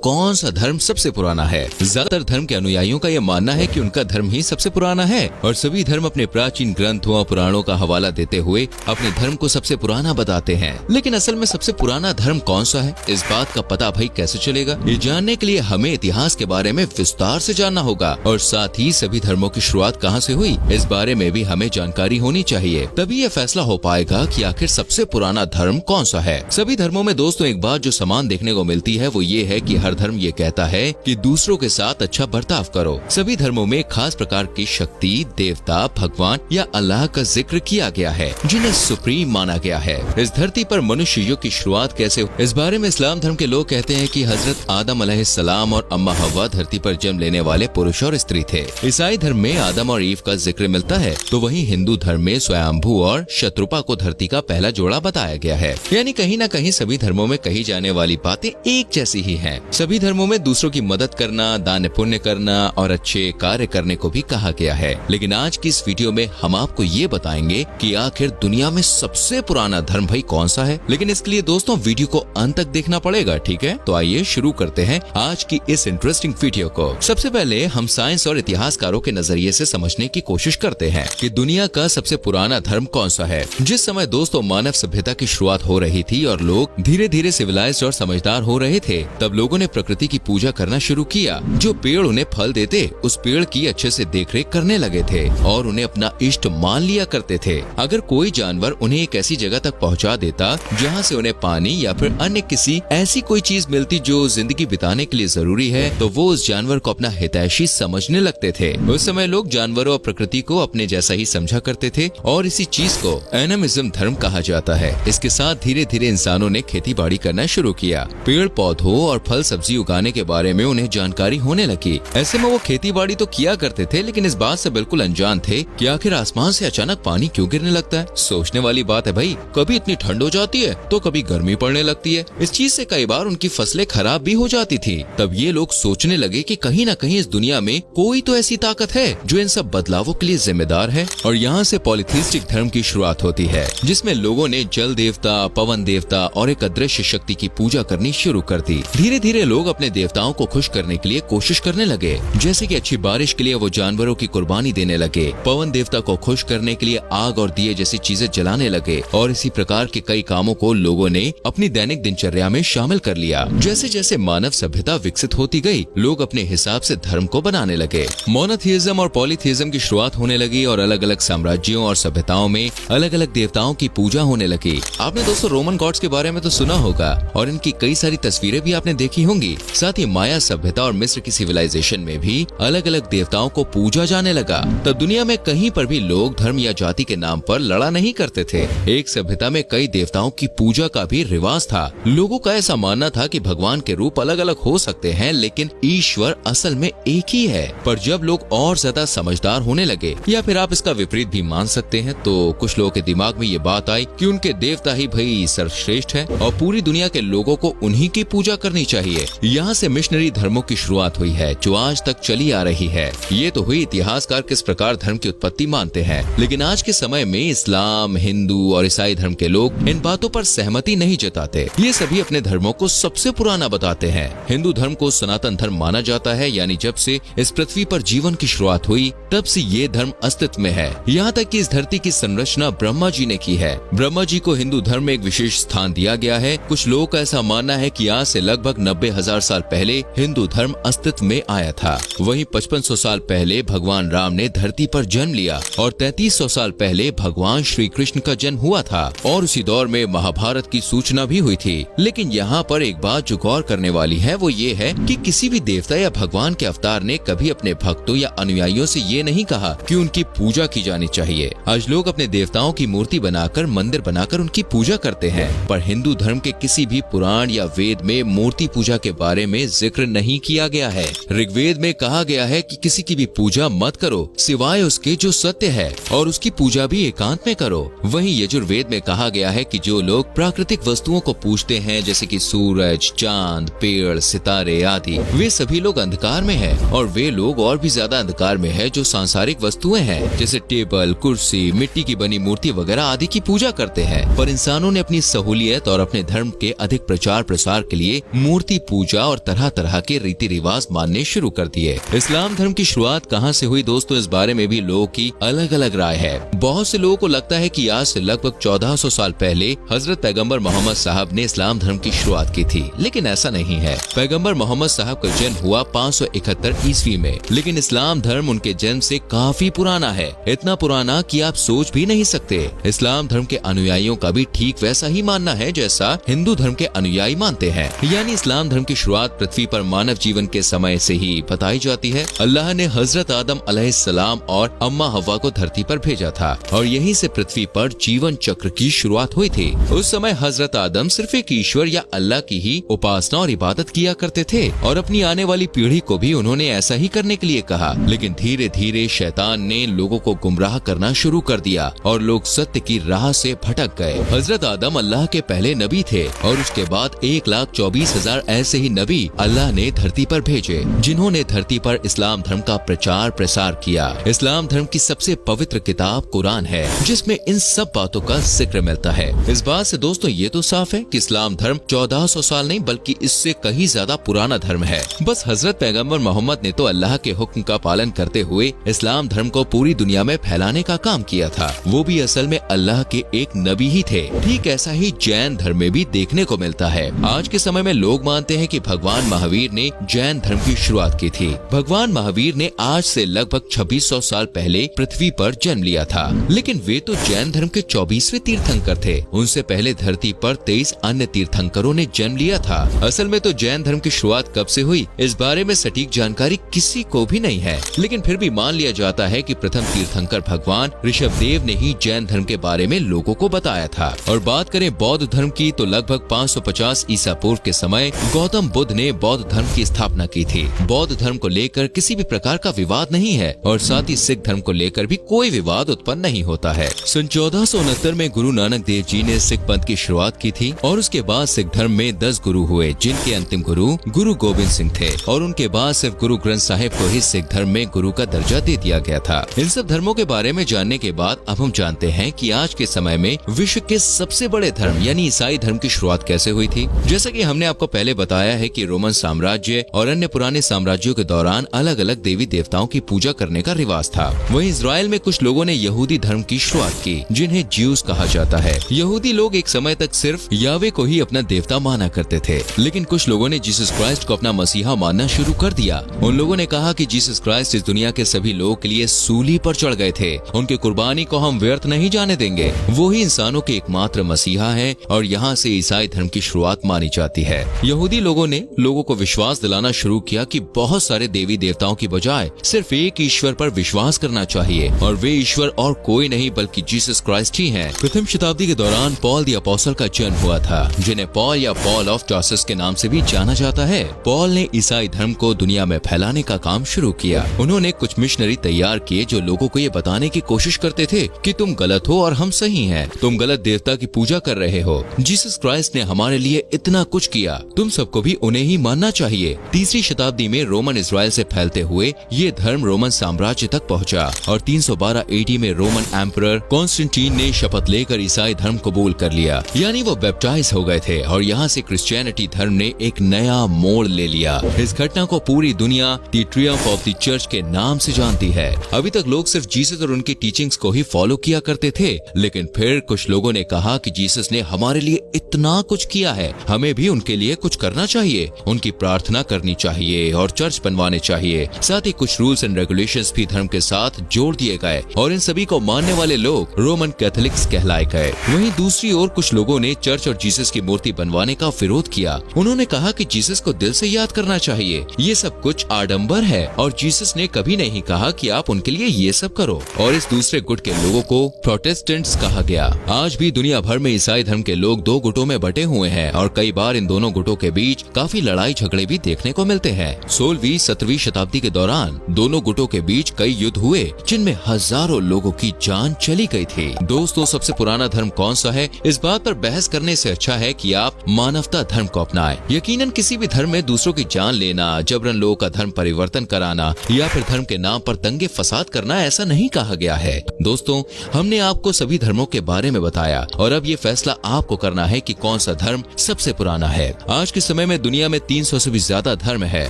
कौन सा धर्म सबसे पुराना है। ज्यादातर धर्म के अनुयायियों का यह मानना है कि उनका धर्म ही सबसे पुराना है और सभी धर्म अपने प्राचीन ग्रंथों और पुराणों का हवाला देते हुए अपने धर्म को सबसे पुराना बताते हैं। लेकिन असल में सबसे पुराना धर्म कौन सा है, इस बात का पता भाई कैसे चलेगा? ये जानने के लिए हमें इतिहास के बारे में विस्तार से जानना होगा और साथ ही सभी धर्मों की शुरुआत कहाँ से हुई, इस बारे में भी हमें जानकारी होनी चाहिए। तभी यह फैसला हो पाएगा कि आखिर सबसे पुराना धर्म कौन सा है। सभी धर्मों में दोस्तों एक बात जो समान देखने को मिलती है वो ये है कि हर धर्म ये कहता है कि दूसरों के साथ अच्छा बर्ताव करो। सभी धर्मों में खास प्रकार की शक्ति, देवता, भगवान या अल्लाह का जिक्र किया गया है जिन्हें सुप्रीम माना गया है। इस धरती पर मनुष्य युग की शुरुआत कैसे हुई, इस बारे में इस्लाम धर्म के लोग कहते हैं कि हजरत आदम अलैहिस्सलाम और अम्मा हव्वा धरती पर जन्म लेने वाले पुरुष और स्त्री थे। ईसाई धर्म में आदम और ईव का जिक्र मिलता है, तो वहीं हिंदू धर्म में स्वयंभू और शत्रुपा को धरती का पहला जोड़ा बताया गया है। यानी कहीं न कहीं सभी धर्मों में कही जाने वाली बातें एक जैसी ही हैं। सभी धर्मों में दूसरों की मदद करना, दान पुण्य करना और अच्छे कार्य करने को भी कहा गया है। लेकिन आज की इस वीडियो में हम आपको ये बताएंगे कि आखिर दुनिया में सबसे पुराना धर्म भाई कौन सा है। लेकिन इसके लिए दोस्तों वीडियो को अंत तक देखना पड़ेगा, ठीक है? तो आइए शुरू करते हैं आज की इस इंटरेस्टिंग वीडियो को। सबसे पहले हम साइंस और इतिहासकारों के नजरिए से समझने की कोशिश करते हैं कि दुनिया का सबसे पुराना धर्म कौन सा है। जिस समय दोस्तों मानव सभ्यता की शुरुआत हो रही थी और लोग धीरे धीरे सिविलाइज्ड और समझदार हो रहे थे, तब लोगों ने प्रकृति की पूजा करना शुरू किया। जो पेड़ उन्हें फल देते, उस पेड़ की अच्छे से देखरेख करने लगे थे और उन्हें अपना इष्ट मान लिया करते थे। अगर कोई जानवर उन्हें एक ऐसी जगह तक पहुंचा देता जहां से उन्हें पानी या फिर अन्य किसी ऐसी कोई चीज मिलती जो जिंदगी बिताने के लिए जरूरी है, तो वो उस जानवर को अपना हितैषी समझने लगते थे। उस समय लोग जानवरों और प्रकृति को अपने जैसा ही समझा करते थे और इसी चीज को एनिमिज्म धर्म कहा जाता है। इसके साथ धीरे धीरे इंसानों ने खेती बाड़ी करना शुरू किया। पेड़ पौधों और फल सब्जी उगाने के बारे में उन्हें जानकारी होने लगी। ऐसे में वो खेती बाड़ी तो किया करते थे, लेकिन इस बात से बिल्कुल अनजान थे कि आखिर आसमान से अचानक पानी क्यों गिरने लगता है। सोचने वाली बात है भाई, कभी इतनी ठंड हो जाती है तो कभी गर्मी पड़ने लगती है। इस चीज से कई बार उनकी फसलें खराब भी हो जाती थी। तब ये लोग सोचने लगे कि कहीं न कहीं इस दुनिया में कोई तो ऐसी ताकत है जो इन सब बदलावों के लिए जिम्मेदार है। और यहाँ से पॉलीथीस्टिक धर्म की शुरुआत होती है, जिसमें लोगों ने जल देवता, पवन देवता और एक अदृश्य शक्ति की पूजा करनी शुरू कर दी। धीरे धीरे लोग अपने देवताओं को खुश करने के लिए कोशिश करने लगे, जैसे कि अच्छी बारिश के लिए वो जानवरों की कुर्बानी देने लगे। पवन देवता को खुश करने के लिए आग और दिए जैसी चीजें जलाने लगे और इसी प्रकार के कई कामों को लोगों ने अपनी दैनिक दिनचर्या में शामिल कर लिया। जैसे जैसे मानव सभ्यता विकसित होती गई, लोग अपने हिसाब से धर्म को बनाने लगे। मोनोथीइज्म और पॉलीथीइज्म की शुरुआत होने लगी और अलग अलग साम्राज्यों और सभ्यताओं में अलग अलग देवताओं की पूजा होने लगी। आपने दोस्तों रोमन गॉड्स के बारे में तो सुना होगा और इनकी कई सारी तस्वीरें भी आपने देखी होंगी। साथ ही माया सभ्यता और मिस्र की सिविलाइजेशन में भी अलग अलग देवताओं को पूजा जाने लगा। तब दुनिया में कहीं पर भी लोग धर्म या जाति के नाम पर लड़ा नहीं करते थे। एक सभ्यता में कई देवताओं की पूजा का भी रिवाज था। लोगों का ऐसा मानना था कि भगवान के रूप अलग अलग हो सकते हैं, लेकिन ईश्वर असल में एक ही है। पर जब लोग और ज्यादा समझदार होने लगे, या फिर आप इसका विपरीत भी मान सकते हैं, तो कुछ लोगों के दिमाग में ये बात आई कि उनके देवता ही भाई सर्वश्रेष्ठ है और पूरी दुनिया के लोगों को उन्हीं की पूजा करनी चाहिए। यहाँ से मिशनरी धर्मों की शुरुआत हुई है, जो आज तक चली आ रही है। ये तो हुई इतिहासकार किस प्रकार धर्म की उत्पत्ति मानते हैं, लेकिन आज के समय में इस्लाम, हिंदू और ईसाई धर्म के लोग इन बातों पर सहमति नहीं जताते। ये सभी अपने धर्मों को सबसे पुराना बताते हैं। हिंदू धर्म को सनातन धर्म माना जाता है, यानी जब से इस पृथ्वी पर जीवन की शुरुआत हुई तब से ये धर्म अस्तित्व में है। यहाँ तक कि इस धरती की संरचना ब्रह्मा जी ने की है। ब्रह्मा जी को हिंदू धर्म में एक विशेष स्थान दिया गया है। कुछ लोगों का ऐसा मानना है कि आज से लगभग 90,000 साल पहले हिंदू धर्म अस्तित्व में आया था। वहीं 5500 साल पहले भगवान राम ने धरती पर जन्म लिया और 3300 साल पहले भगवान श्री कृष्ण का जन्म हुआ था और उसी दौर में महाभारत की सूचना भी हुई थी। लेकिन यहाँ पर एक बात जो गौर करने वाली है वो ये है कि किसी भी देवता या भगवान के अवतार ने कभी अपने भक्तों या अनुयायियों से ये नहीं कहा कि उनकी पूजा की जानी चाहिए। आज लोग अपने देवताओं की मूर्ति बनाकर, मंदिर बनाकर उनकी पूजा करते हैं, पर हिंदू धर्म के किसी भी पुराण या वेद में मूर्ति पूजा के बारे में जिक्र नहीं किया गया है। ऋग्वेद में कहा गया है कि किसी की भी पूजा मत करो सिवाय उसके जो सत्य है, और उसकी पूजा भी एकांत में करो। वहीं यजुर्वेद में कहा गया है कि जो लोग प्राकृतिक वस्तुओं को पूजते हैं, जैसे कि सूरज, चांद, पेड़, सितारे आदि, वे सभी लोग अंधकार में हैं, और वे लोग और भी ज्यादा अंधकार में है जो सांसारिक वस्तुएं हैं, जैसे टेबल, कुर्सी, मिट्टी की बनी मूर्ति वगैरह आदि की पूजा करते हैं। पर इंसानों ने अपनी सहूलियत और अपने धर्म के अधिक प्रचार प्रसार के लिए मूर्ति पूजा और तरह तरह के रीति रिवाज मानने शुरू कर दिए। इस्लाम धर्म की शुरुआत कहाँ से हुई दोस्तों, इस बारे में भी लोगों की अलग अलग राय है। बहुत से लोगों को लगता है कि आज से लगभग 1400 साल पहले हजरत पैगंबर मोहम्मद साहब ने इस्लाम धर्म की शुरुआत की थी, लेकिन ऐसा नहीं है। पैगंबर मोहम्मद साहब का जन्म हुआ 571 ईस्वी में, लेकिन इस्लाम धर्म उनके जन्म से काफी पुराना है, इतना पुराना कि आप सोच भी नहीं सकते। इस्लाम धर्म के अनुयायियों का भी ठीक वैसा ही मानना है जैसा हिंदू धर्म के अनुयायी मानते हैं। यानी इस्लाम धर्म की शुरुआत पृथ्वी पर मानव जीवन के समय से ही बताई जाती है। अल्लाह ने हजरत आदम अलैहिस्सलाम और अम्मा हव्वा को धरती पर भेजा था और यहीं से पृथ्वी पर जीवन चक्र की शुरुआत हुई थी। उस समय हजरत आदम सिर्फ एक ईश्वर या अल्लाह की ही उपासना और इबादत किया करते थे और अपनी आने वाली पीढ़ी को भी उन्होंने ऐसा ही करने के लिए कहा। लेकिन धीरे धीरे शैतान ने लोगों को गुमराह करना शुरू कर दिया और लोग सत्य की राह से भटक गए। हजरत आदम अल्लाह के पहले नबी थे और उसके बाद 1,24,000 ऐसे ही नबी अल्लाह ने धरती पर भेजे, जिन्होंने धरती पर इस्लाम धर्म का प्रचार प्रसार किया। इस्लाम धर्म की सबसे पवित्र किताब कुरान है, जिसमें इन सब बातों का जिक्र मिलता है। इस बात से दोस्तों ये तो साफ है कि इस्लाम धर्म 1400 साल नहीं बल्कि इससे कहीं ज्यादा पुराना धर्म है। बस हजरत पैगंबर मोहम्मद ने तो अल्लाह के हुक्म का पालन करते हुए इस्लाम धर्म को पूरी दुनिया में फैलाने का काम किया था। वो भी असल में अल्लाह के एक नबी ही थे। ठीक ऐसा ही जैन धर्म में भी देखने को मिलता है। आज के समय में लोग मानते हैं कि भगवान महावीर ने जैन धर्म की शुरुआत की थी। भगवान महावीर ने आज से लगभग 2600 साल पहले पृथ्वी पर जन्म लिया था, लेकिन वे तो जैन धर्म के 24वें तीर्थंकर थे। उनसे पहले धरती पर 23 अन्य तीर्थंकरों ने जन्म लिया था। असल में तो जैन धर्म की शुरुआत कब से हुई, इस बारे में सटीक जानकारी किसी को भी नहीं है, लेकिन फिर भी मान लिया जाता है कि प्रथम तीर्थंकर भगवान ऋषभदेव ने ही जैन धर्म के बारे में लोगों को बताया था। और बात करें बौद्ध धर्म की तो लगभग 550 ईसा पूर्व के समय गौतम बुद्ध ने बौद्ध धर्म की स्थापना की थी। बौद्ध धर्म को लेकर किसी भी प्रकार का विवाद नहीं है और साथ ही सिख धर्म को लेकर भी कोई विवाद उत्पन्न नहीं होता है। सन 1469 में गुरु नानक देव जी ने सिख पंथ की शुरुआत की थी और उसके बाद सिख धर्म में 10 गुरु हुए, जिनके अंतिम गुरु गुरु गोबिंद सिंह थे और उनके बाद सिर्फ गुरु ग्रंथ साहिब को ही सिख धर्म में गुरु का दर्जा दे दिया गया था। इन सब धर्मों के बारे में जानने के बाद अब हम जानते हैं कि आज के समय में विश्व के सबसे बड़े धर्म यानी ईसाई धर्म की शुरुआत कैसे हुई थी। जैसा कि हमने आपको पहले बताया है कि रोमन साम्राज्य और अन्य पुराने साम्राज्यों के दौरान अलग अलग देवी देवताओं की पूजा करने का रिवाज था। वहीं इजराइल में कुछ लोगों ने यहूदी धर्म की शुरुआत की, जिन्हें ज्यूज कहा जाता है। यहूदी लोग एक समय तक सिर्फ यावे को ही अपना देवता माना करते थे, लेकिन कुछ लोगों ने जीसस क्राइस्ट को अपना मसीहा मानना शुरू कर दिया। उन लोगों ने कहा कि जीसस क्राइस्ट इस दुनिया के सभी लोगों के लिए सूली पर चढ़ गए थे, उनकी कुर्बानी को हम व्यर्थ नहीं जाने देंगे। वो ही इंसानों के एकमात्र मसीहा है और यहाँ से ईसाई धर्म की शुरुआत मानी जाती है। यहूदी लोगों ने लोगों को विश्वास दिलाना शुरू किया कि बहुत सारे देवी देवताओं की बजाय सिर्फ एक ईश्वर पर विश्वास करना चाहिए और वे ईश्वर और कोई नहीं बल्कि जीसस क्राइस्ट ही हैं। प्रथम शताब्दी के दौरान पॉल द अपोस्टल का जन्म हुआ था, जिन्हें पॉल या पॉल ऑफ टार्सस के नाम से भी जाना जाता है। पॉल ने ईसाई धर्म को दुनिया में फैलाने का काम शुरू किया। उन्होंने कुछ मिशनरी तैयार किए जो लोगों को ये बताने की कोशिश करते थे कि तुम गलत हो और हम सही हैं। तुम गलत देवता की पूजा कर रहे हो। जीसस क्राइस्ट ने हमारे लिए इतना कुछ किया, तुम सबको भी उन्हें ही मानना चाहिए। तीसरी शताब्दी में रोमन इजराइल से फैलते हुए ये धर्म रोमन साम्राज्य तक पहुंचा और 312 AD में रोमन एम्परर कॉन्स्टेंटीन ने शपथ लेकर ईसाई धर्म कबूल कर लिया, यानी वो बैप्टाइज हो गए थे और यहाँ से क्रिश्चियनिटी धर्म ने एक नया मोड़ ले लिया। इस घटना को पूरी दुनिया the Triumph of the church के नाम से जानती है। अभी तक लोग सिर्फ जीसस और उनकी टीचिंग्स को ही फॉलो किया करते थे, लेकिन फिर कुछ लोगों ने कहा कि जीसस ने हमारे लिए इतना कुछ किया है, हमें भी उनके लिए कुछ करना चाहिए, उनकी प्रार्थना करनी चाहिए और चर्च बनवाने चाहिए। साथ ही कुछ रूल्स एंड रेगुलेशंस भी धर्म के साथ जोड़ दिए गए और इन सभी को मानने वाले लोग रोमन कैथोलिक्स कहलाए गए। वहीं दूसरी ओर कुछ लोगों ने चर्च और जीसस की मूर्ति बनवाने का विरोध किया। उन्होंने कहा कि जीसस को दिल से याद करना चाहिए, ये सब कुछ आडंबर है और जीसस ने कभी नहीं कहा कि आप उनके लिए ये सब करो। और इस दूसरे गुट के लोगों को प्रोटेस्टेंट्स कहा गया। आज भी दुनिया भर में ईसाई धर्म के लोग दो गुटों में बटे हुए हैं और कई बार इन दोनों गुटों के बीच काफी लड़ाई झगड़े भी देखने को मिलते हैं। 16वीं 17वीं शताब्दी के दौरान दोनों गुटों के बीच कई युद्ध हुए, जिनमें हजारों लोगों की जान चली गई थी। दोस्तों, सबसे पुराना धर्म कौन सा है, इस बात पर बहस करने से अच्छा है कि आप मानवता धर्म को अपनाएं। यकीनन किसी भी धर्म में दूसरों की जान लेना, जबरन लोगों का धर्म परिवर्तन कराना या फिर धर्म के नाम पर दंगे फसाद करना ऐसा नहीं कहा गया है। दोस्तों, हमने आपको सभी धर्मों के बारे में बताया और अब ये फैसला आपको करना है कि कौन सा धर्म सबसे पुराना है। आज के समय समय में दुनिया में 300 से भी ज्यादा धर्म है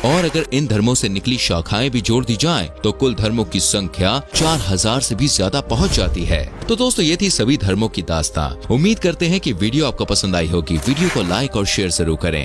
और अगर इन धर्मों से निकली शाखाएं भी जोड़ दी जाएं, तो कुल धर्मों की संख्या 4000 से भी ज्यादा पहुंच जाती है। तो दोस्तों ये थी सभी धर्मों की दास्तां। उम्मीद करते हैं कि वीडियो आपको पसंद आई होगी। वीडियो को लाइक और शेयर जरूर करें।